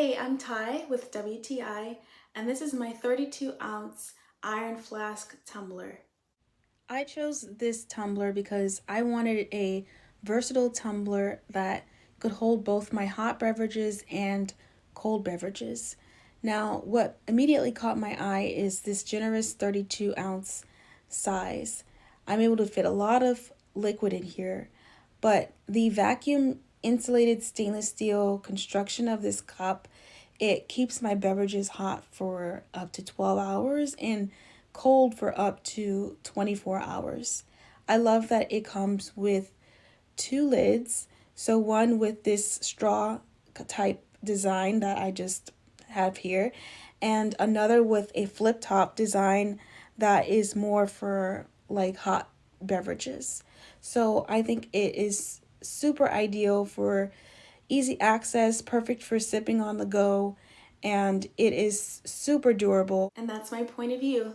Hey, I'm Ty with WTI, and this is my 32-ounce Iron Flask Tumbler. I chose this tumbler because I wanted a versatile tumbler that could hold both my hot beverages and cold beverages. Now, what immediately caught my eye is this generous 32-ounce size. I'm able to fit a lot of liquid in here, but the vacuum insulated stainless steel construction of this cup, it keeps my beverages hot for up to 12 hours and cold for up to 24 hours. I love that it comes with two lids, so one with this straw type design that I just have here, and another with a flip top design that is more for like hot beverages. So I think it is super ideal for easy access, perfect for sipping on the go, and it is super durable. And that's my point of view.